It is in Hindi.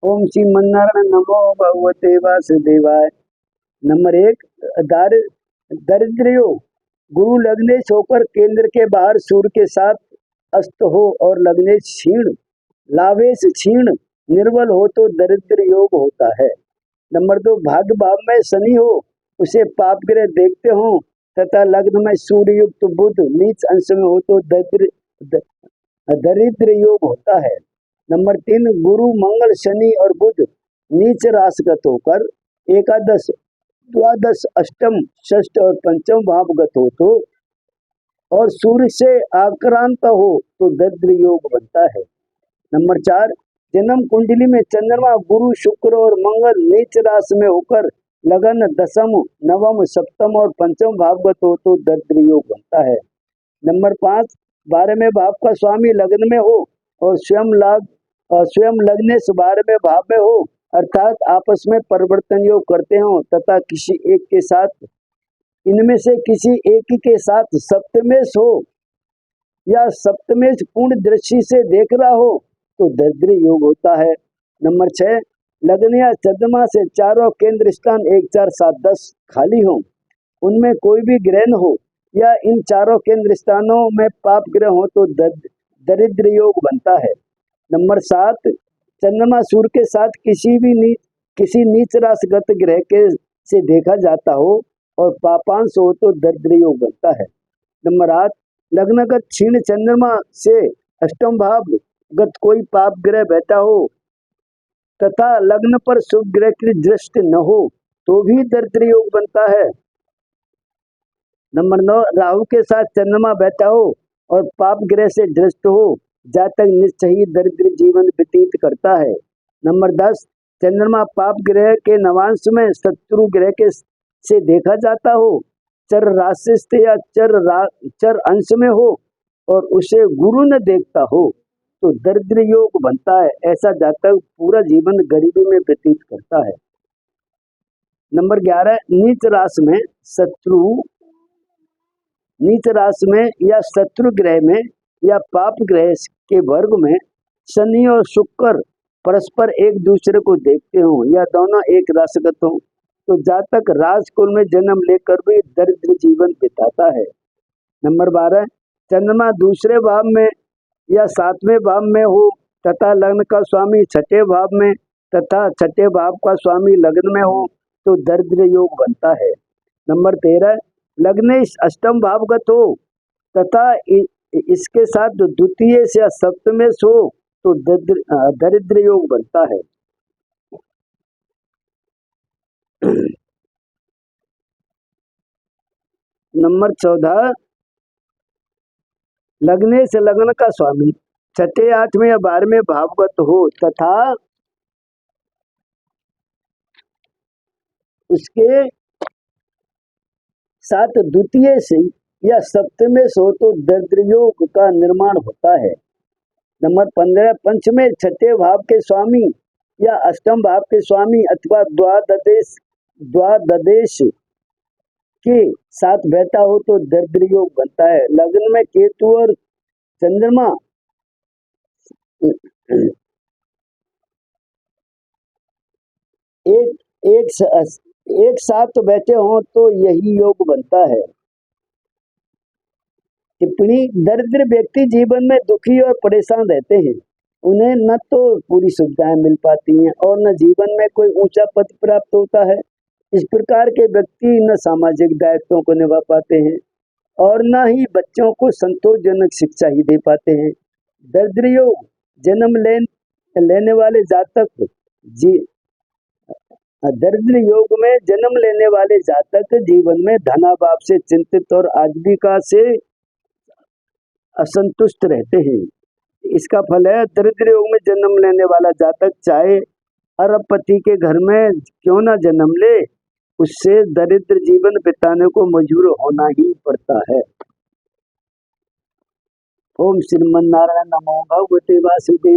ओम श्री मन्नारायण नमो भगवते वासुदेवाय। नंबर 1, दरिद्र योग। गुरु लग्नेश होकर केंद्र के बाहर सूर्य के साथ अस्त हो और लग्नेश क्षीण लावेश क्षीण निर्बल हो तो दरिद्र योग होता है। नंबर 2, भाग्य भाव में शनि हो, उसे पाप ग्रह देखते हो तथा लग्न में सूर्य युक्त बुध नीच अंश में हो तो दरिद्र योग होता है। नंबर 3, गुरु मंगल शनि और बुध नीच राशिगत होकर एकादश द्वादश अष्टम षष्ठ और पंचम भावगत हो तो और सूर्य से आक्रांत हो तो दरिद्र योग बनता है। नंबर 4, जन्म कुंडली में चंद्रमा गुरु शुक्र और मंगल नीच राशि में होकर लगन दशम नवम सप्तम और पंचम भावगत हो तो दरिद्र योग बनता है। नंबर 5, 12वें भाव का स्वामी लग्न में हो और स्वयं लग्नेश 12वें भाव में हो अर्थात आपस में परिवर्तन योग करते हो तथा किसी एक के साथ इनमें से किसी एक के साथ सप्तमेश हो या सप्तमेश पूर्ण दृष्टि से देख रहा हो तो दरिद्र योग होता है। नंबर 6, लग्न या चंद्रमा से चारों केंद्र स्थान 1 4 7 10 खाली हो, उनमें कोई भी ग्रह न हो या इन चारों केंद्र स्थानों में पाप ग्रह हो तो दरिद्र योग बनता है। नंबर 7, चंद्रमा सूर्य के साथ किसी नीच राशिगत ग्रह के से देखा जाता हो और पापांश हो तो दरिद्र योग बनता है। नंबर 8, लग्नगत क्षीण चंद्रमा से अष्टम भाव गत कोई पाप ग्रह बैठा हो तथा लग्न पर शुभ ग्रह की दृष्टि न हो तो भी दरिद्र योग बनता है। नंबर 9, राहु के साथ चंद्रमा बैठा हो और पाप ग्रह से दृष्ट हो, जातक निश्चय ही दरिद्र जीवन व्यतीत करता है। नंबर 10, चंद्रमा पाप ग्रह के नवांश में शत्रु ग्रह के से देखा जाता हो, चर राशिस्थ या चर अंश में हो और उसे गुरु न देखता हो तो दरिद्र योग बनता है। ऐसा जातक पूरा जीवन गरीबी में व्यतीत करता है। नंबर 11, नीच राशि में या शत्रु ग्रह में या पाप ग्रह के वर्ग में शनि और शुक्र परस्पर एक दूसरे को देखते हो या दोनों एक राशिगत हो तो जातक राजकुल में जन्म लेकर भी दरिद्र जीवन बिताता है। नंबर 12, चंद्रमा दूसरे भाव में या 7वें भाव में हो तथा लग्न का स्वामी 6ठे भाव में तथा 6ठे भाव का स्वामी लग्न में हो तो दरिद्र योग बनता है। नंबर 13, लग्न अष्टम भावगत हो तथा इसके साथ द्वितीय या सप्तमेश हो तो दरिद्र योग बनता है। नंबर 14, लग्न से लग्न का स्वामी 6ठे 8वें या 12वें भावगत हो तथा उसके साथ द्वितीय से या सप्तमेश हो तो दरिद्र योग का निर्माण होता है। नंबर 15, पंचमे 6ठे भाव के स्वामी या अष्टम भाव के स्वामी अथवा द्वादश के साथ बैठा हो तो दरिद्र योग बनता है। लग्न में केतु और चंद्रमा एक साथ बैठे हो तो यही योग बनता है। टिप्पणी, दरिद्र व्यक्ति जीवन में दुखी और परेशान रहते हैं। उन्हें न तो पूरी सुविधाएं मिल पाती हैं और न जीवन में कोई ऊंचा पद प्राप्त होता है। इस प्रकार के व्यक्ति न सामाजिक दायित्वों को निभा पाते हैं और न ही बच्चों को संतोषजनक शिक्षा ही दे पाते हैं। दरिद्र योग लेने वाले जातक दरिद्र योग में जन्म लेने वाले जातक जीवन में धनाभाव से चिंतित और आजीविका से असंतुष्ट रहते हैं। इसका फल है दरिद्र योग में जन्म लेने वाला जातक चाहे अरबपति के घर में क्यों ना जन्म ले, उससे दरिद्र जीवन बिताने को मजबूर होना ही पड़ता है। ओम श्रीमन्नारायण नमो भगवते वासुदेवाय।